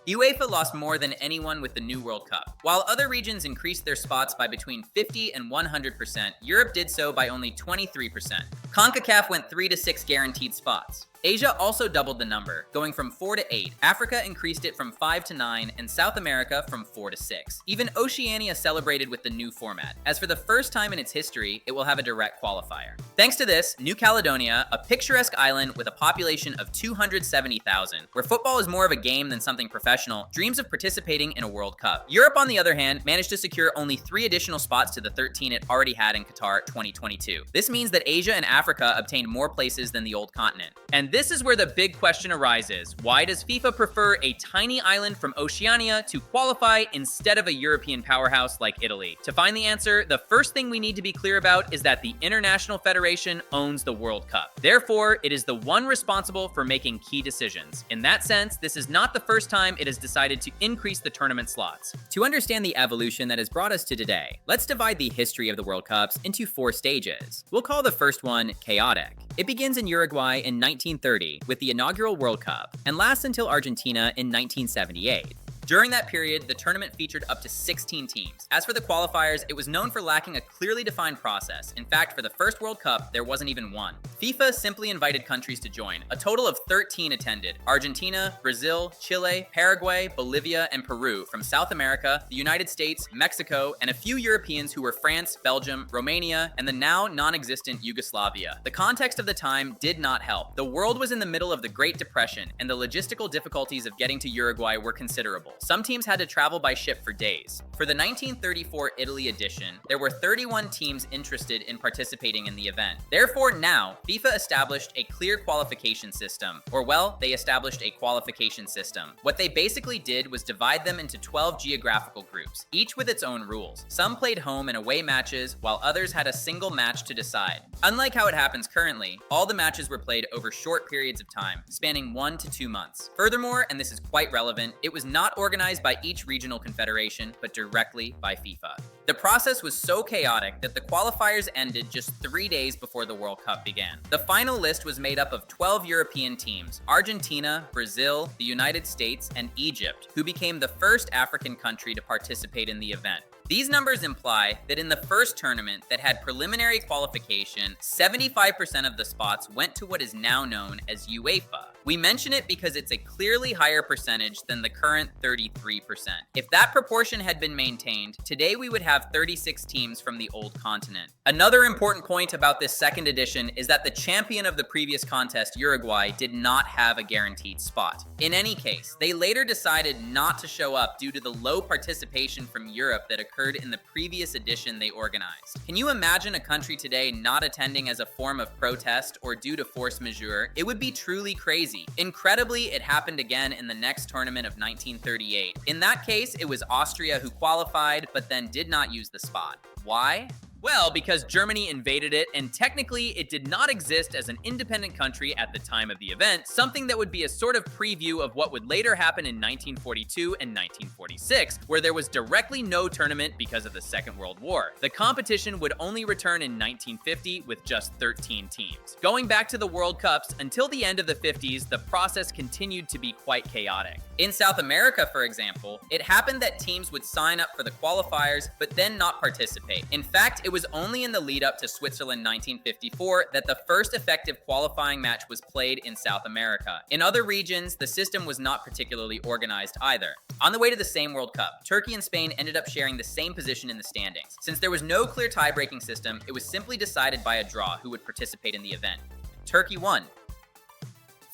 UEFA lost more than anyone with the new World Cup. While other regions increased their spots by between 50 and 100%, Europe did so by only 23%. CONCACAF went 3 to 6 guaranteed spots. Asia also doubled the number, going from 4 to 8. Africa increased it from 5 to 9, and South America from 4 to 6. Even Oceania celebrated with the new format, as for the first time in its history, it will have a direct qualifier. Thanks to this, New Caledonia, a picturesque island with a population of 270,000, where football is more of a game than something professional, dreams of participating in a World Cup. Europe, on the other hand, managed to secure only 3 additional spots to the 13 it already had in Qatar 2022. This means that Asia and Africa obtained more places than the old continent. And this is where the big question arises. Why does FIFA prefer a tiny island from Oceania to qualify instead of a European powerhouse like Italy? To find the answer, the first thing we need to be clear about is that the International Federation owns the World Cup. Therefore, it is the one responsible for making key decisions. In that sense, this is not the first time it has decided to increase the tournament slots. To understand the evolution that has brought us to today, let's divide the history of the World Cups into 4 stages. We'll call the first one chaotic. It begins in Uruguay in 1930 with the inaugural World Cup and lasts until Argentina in 1978. During that period, the tournament featured up to 16 teams. As for the qualifiers, it was known for lacking a clearly defined process. In fact, for the first World Cup, there wasn't even one. FIFA simply invited countries to join. A total of 13 attended: Argentina, Brazil, Chile, Paraguay, Bolivia, and Peru from South America, the United States, Mexico, and a few Europeans who were France, Belgium, Romania, and the now non-existent Yugoslavia. The context of the time did not help. The world was in the middle of the Great Depression, and the logistical difficulties of getting to Uruguay were considerable. Some teams had to travel by ship for days. For the 1934 Italy edition, there were 31 teams interested in participating in the event. Therefore, now, FIFA established a clear qualification system. Or, well, they established a qualification system. What they basically did was divide them into 12 geographical groups, each with its own rules. Some played home and away matches, while others had a single match to decide. Unlike how it happens currently, all the matches were played over short periods of time, spanning 1 to 2 months. Furthermore, and this is quite relevant, it was not organized by each regional confederation, but directly by FIFA. The process was so chaotic that the qualifiers ended just 3 days before the World Cup began. The final list was made up of 12 European teams: Argentina, Brazil, the United States, and Egypt, who became the first African country to participate in the event. These numbers imply that in the first tournament that had preliminary qualification, 75% of the spots went to what is now known as UEFA. We mention it because it's a clearly higher percentage than the current 33%. If that proportion had been maintained, today we would have 36 teams from the old continent. Another important point about this second edition is that the champion of the previous contest, Uruguay, did not have a guaranteed spot. In any case, they later decided not to show up due to the low participation from Europe that occurred in the previous edition they organized. Can you imagine a country today not attending as a form of protest or due to force majeure? It would be truly crazy. Incredibly, it happened again in the next tournament of 1938. In that case, it was Austria who qualified, but then did not use the spot. Why? Well, because Germany invaded it, and technically it did not exist as an independent country at the time of the event, something that would be a sort of preview of what would later happen in 1942 and 1946, where there was directly no tournament because of the Second World War. The competition would only return in 1950 with just 13 teams. Going back to the World Cups, until the end of the 50s, the process continued to be quite chaotic. In South America, for example, it happened that teams would sign up for the qualifiers, but then not participate. In fact, it was only in the lead up to Switzerland 1954 that the first effective qualifying match was played in South America. In other regions, the system was not particularly organized either. On the way to the same World Cup, Turkey and Spain ended up sharing the same position in the standings. Since there was no clear tie-breaking system, it was simply decided by a draw who would participate in the event. Turkey won.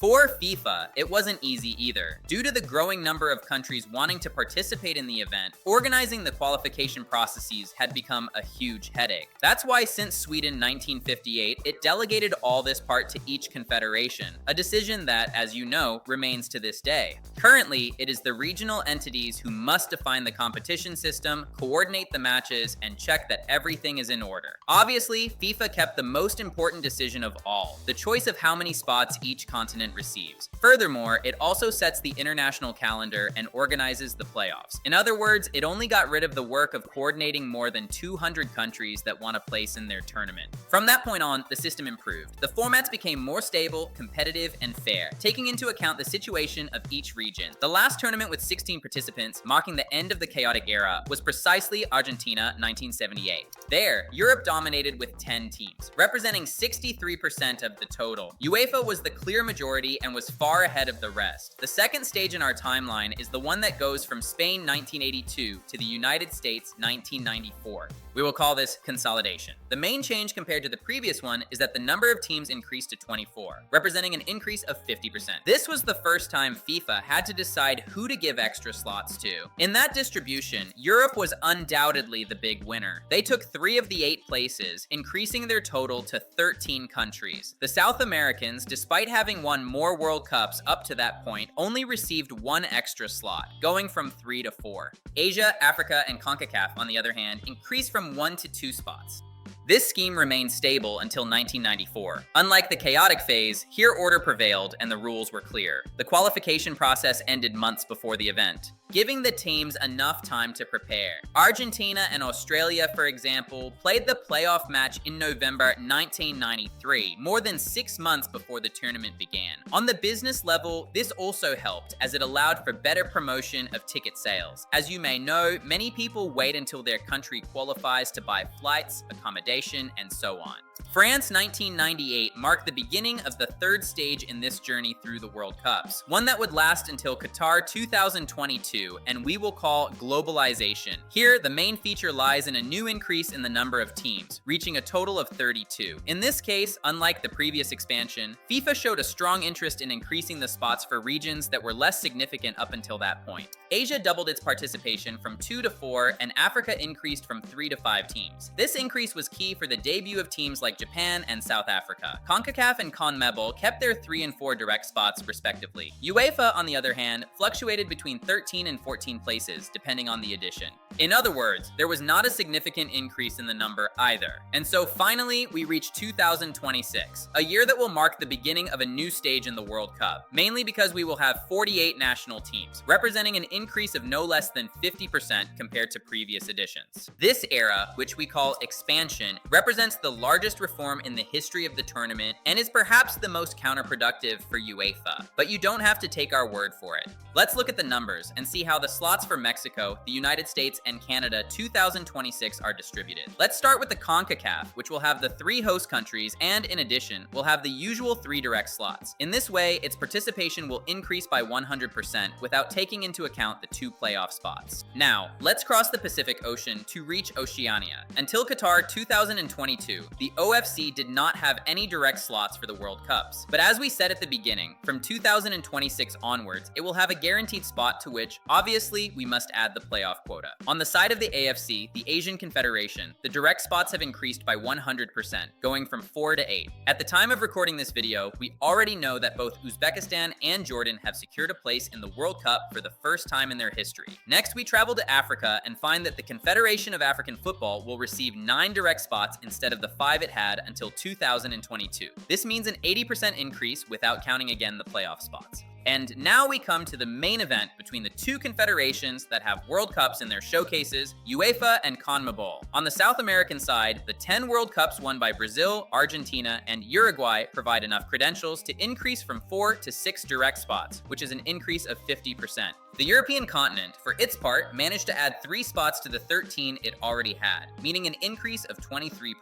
For FIFA, it wasn't easy either. Due to the growing number of countries wanting to participate in the event, organizing the qualification processes had become a huge headache. That's why since Sweden 1958, it delegated all this part to each confederation, a decision that, as you know, remains to this day. Currently, it is the regional entities who must define the competition system, coordinate the matches, and check that everything is in order. Obviously, FIFA kept the most important decision of all, the choice of how many spots each continent tournament receives. Furthermore, it also sets the international calendar and organizes the playoffs. In other words, it only got rid of the work of coordinating more than 200 countries that want a place in their tournament. From that point on, the system improved. The formats became more stable, competitive, and fair, taking into account the situation of each region. The last tournament with 16 participants, marking the end of the chaotic era, was precisely Argentina 1978. There, Europe dominated with 10 teams, representing 63% of the total. UEFA was the clear majority and was far ahead of the rest. The second stage in our timeline is the one that goes from Spain 1982 to the United States 1994. We will call this consolidation. The main change compared to the previous one is that the number of teams increased to 24, representing an increase of 50%. This was the first time FIFA had to decide who to give extra slots to. In that distribution, Europe was undoubtedly the big winner. They took 3 of the 8 places, increasing their total to 13 countries. The South Americans, despite having won more World Cups up to that point, only received 1 extra slot, going from 3 to 4. Asia, Africa, and CONCACAF, on the other hand, increased from 1 to 2 spots. This scheme remained stable until 1994. Unlike the chaotic phase, here order prevailed and the rules were clear. The qualification process ended months before the event, giving the teams enough time to prepare. Argentina and Australia, for example, played the playoff match in November 1993, more than 6 months before the tournament began. On the business level, this also helped, as it allowed for better promotion of ticket sales. As you may know, many people wait until their country qualifies to buy flights, accommodation, and so on. France 1998 marked the beginning of the third stage in this journey through the World Cups, one that would last until Qatar 2022, and we will call globalization. Here, the main feature lies in a new increase in the number of teams, reaching a total of 32. In this case, unlike the previous expansion, FIFA showed a strong interest in increasing the spots for regions that were less significant up until that point. Asia doubled its participation from 2 to 4, and Africa increased from 3 to 5 teams. This increase was key for the debut of teams like Japan and South Africa. CONCACAF and CONMEBOL kept their 3 and 4 direct spots respectively. UEFA, on the other hand, fluctuated between 13 and 14 places, depending on the edition. In other words, there was not a significant increase in the number either. And so finally, we reached 2026, a year that will mark the beginning of a new stage in the World Cup, mainly because we will have 48 national teams, representing an increase of no less than 50% compared to previous editions. This era, which we call expansion, represents the largest reform in the history of the tournament and is perhaps the most counterproductive for UEFA. But you don't have to take our word for it. Let's look at the numbers and see how the slots for Mexico, the United States, and Canada 2026 are distributed. Let's start with the CONCACAF, which will have the 3 host countries and, in addition, will have the usual 3 direct slots. In this way, its participation will increase by 100% without taking into account the 2 playoff spots. Now, let's cross the Pacific Ocean to reach Oceania. Until Qatar 2022, the OFC did not have any direct slots for the World Cups. But as we said at the beginning, from 2026 onwards, it will have a guaranteed spot to which, obviously, we must add the playoff quota. On the side of the AFC, the Asian Confederation, the direct spots have increased by 100%, going from 4 to 8. At the time of recording this video, we already know that both Uzbekistan and Jordan have secured a place in the World Cup for the first time in their history. Next, we travel to Africa and find that the Confederation of African Football will receive 9 direct spots instead of the 5 it had until 2022. This means an 80% increase without counting again the playoff spots. And now we come to the main event between the 2 confederations that have World Cups in their showcases, UEFA and CONMEBOL. On the South American side, the 10 World Cups won by Brazil, Argentina, and Uruguay provide enough credentials to increase from 4 to 6 direct spots, which is an increase of 50%. The European continent, for its part, managed to add 3 spots to the 13 it already had, meaning an increase of 23%.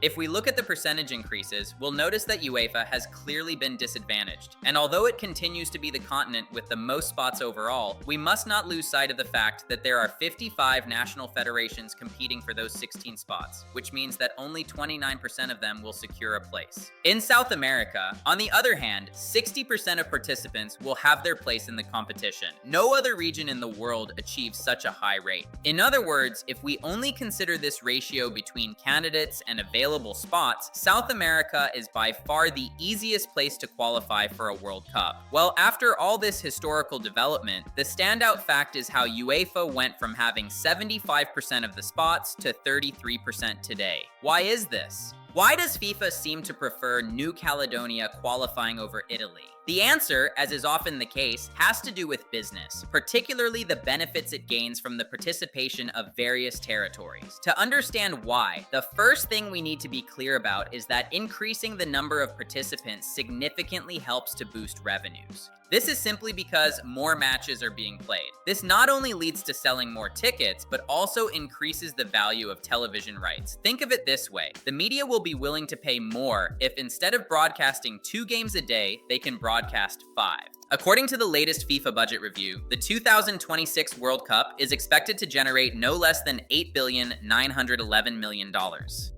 If we look at the percentage increases, we'll notice that UEFA has clearly been disadvantaged. And although it continues to be the continent with the most spots overall, we must not lose sight of the fact that there are 55 national federations competing for those 16 spots, which means that only 29% of them will secure a place. In South America, on the other hand, 60% of participants will have their place in the competition. No other region in the world achieves such a high rate. In other words, if we only consider this ratio between candidates and available spots, South America is by far the easiest place to qualify for a World Cup. Well, after all this historical development, the standout fact is how UEFA went from having 75% of the spots to 33% today. Why is this? Why does FIFA seem to prefer New Caledonia qualifying over Italy? The answer, as is often the case, has to do with business, particularly the benefits it gains from the participation of various territories. To understand why, the first thing we need to be clear about is that increasing the number of participants significantly helps to boost revenues. This is simply because more matches are being played. This not only leads to selling more tickets, but also increases the value of television rights. Think of it this way: the media will be willing to pay more if instead of broadcasting 2 games a day, they can broadcast 5. According to the latest FIFA budget review, the 2026 World Cup is expected to generate no less than $8,911 million.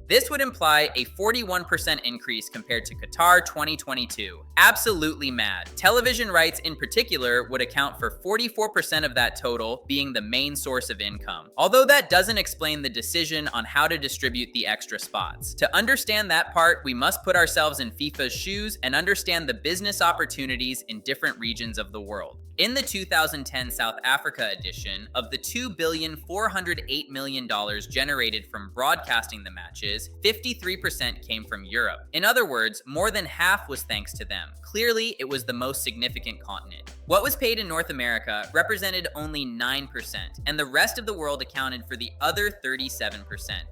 This would imply a 41% increase compared to Qatar 2022. Absolutely mad. Television rights in particular would account for 44% of that total, being the main source of income. Although that doesn't explain the decision on how to distribute the extra spots. To understand that part, we must put ourselves in FIFA's shoes and understand the business opportunities in different regions of the world. In the 2010 South Africa edition, of the $2,408 million generated from broadcasting the matches, 53% came from Europe. In other words, more than half was thanks to them. Clearly, it was the most significant continent. What was paid in North America represented only 9%, and the rest of the world accounted for the other 37%.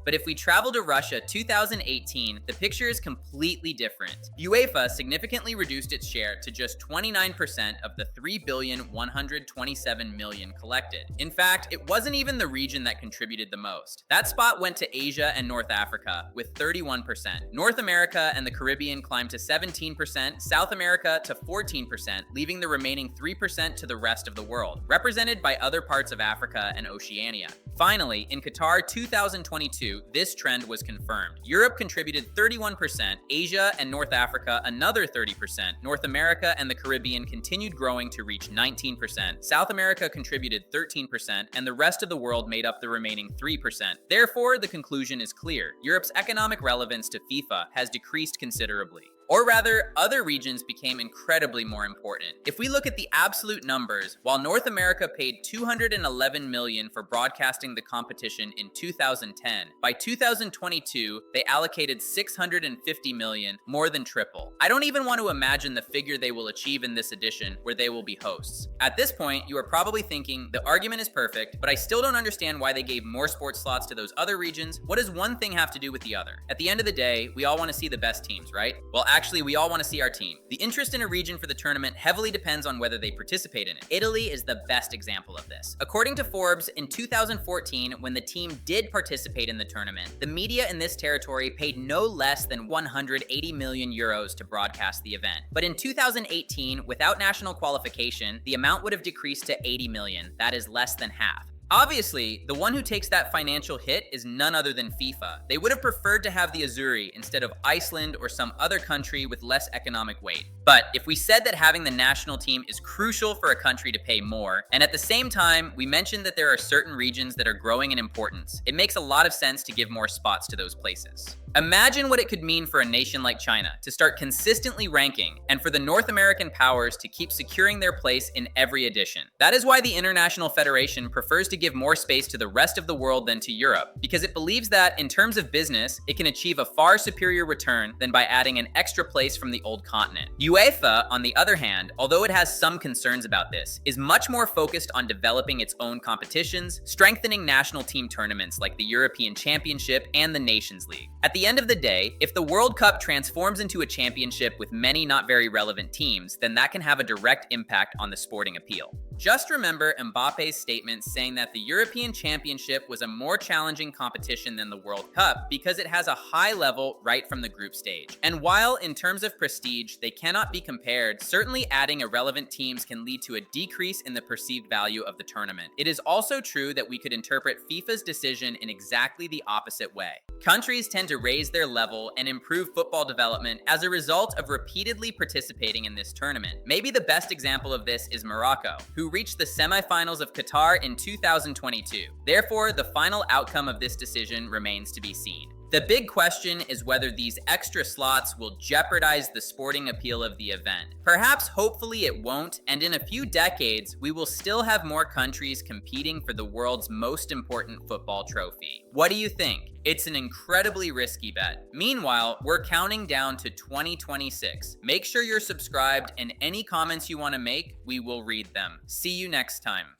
But if we travel to Russia 2018, the picture is completely different. UEFA significantly reduced its share to just 29% of the $3,127 million collected. In fact, it wasn't even the region that contributed the most. That spot went to Asia and North Africa with 31%. North America and the Caribbean climbed to 17%, South America to 14%, leaving the remaining 3% to the rest of the world, represented by other parts of Africa and Oceania. Finally, in Qatar 2022, this trend was confirmed. Europe contributed 31%, Asia and North Africa another 30%, North America and the Caribbean continued growing to reach 19%, South America contributed 13%, and the rest of the world made up the remaining 3%. Therefore, the conclusion is clear: Europe's economic relevance to FIFA has decreased considerably. Or rather, other regions became incredibly more important. If we look at the absolute numbers, while North America paid $211 million for broadcasting the competition in 2010, by 2022, they allocated $650 million, more than triple. I don't even want to imagine the figure they will achieve in this edition, where they will be hosts. At this point, you are probably thinking, the argument is perfect, but I still don't understand why they gave more sports slots to those other regions. What does one thing have to do with the other? At the end of the day, we all want to see the best teams, right? Well, actually, we all want to see our team. The interest in a region for the tournament heavily depends on whether they participate in it. Italy is the best example of this. According to Forbes, in 2014, when the team did participate in the tournament, the media in this territory paid no less than 180 million euros to broadcast the event. But in 2018, without national qualification, the amount would have decreased to 80 million. That is less than half. Obviously, the one who takes that financial hit is none other than FIFA. They would have preferred to have the Azzurri instead of Iceland or some other country with less economic weight. But if we said that having the national team is crucial for a country to pay more, and at the same time, we mentioned that there are certain regions that are growing in importance, it makes a lot of sense to give more spots to those places. Imagine what it could mean for a nation like China to start consistently ranking, and for the North American powers to keep securing their place in every edition. That is why the International Federation prefers to give more space to the rest of the world than to Europe, because it believes that, in terms of business, it can achieve a far superior return than by adding an extra place from the old continent. UEFA, on the other hand, although it has some concerns about this, is much more focused on developing its own competitions, strengthening national team tournaments like the European Championship and the Nations League. At the end of the day, if the World Cup transforms into a championship with many not very relevant teams, then that can have a direct impact on the sporting appeal. Just remember Mbappe's statement saying that the European Championship was a more challenging competition than the World Cup because it has a high level right from the group stage. And while in terms of prestige, they cannot be compared, certainly adding irrelevant teams can lead to a decrease in the perceived value of the tournament. It is also true that we could interpret FIFA's decision in exactly the opposite way. Countries tend to raise their level and improve football development as a result of repeatedly participating in this tournament. Maybe the best example of this is Morocco, who reached the semifinals of Qatar in 2022. Therefore, the final outcome of this decision remains to be seen. The big question is whether these extra slots will jeopardize the sporting appeal of the event. Perhaps, hopefully it won't, and in a few decades, we will still have more countries competing for the world's most important football trophy. What do you think? It's an incredibly risky bet. Meanwhile, we're counting down to 2026. Make sure you're subscribed, and any comments you want to make, we will read them. See you next time.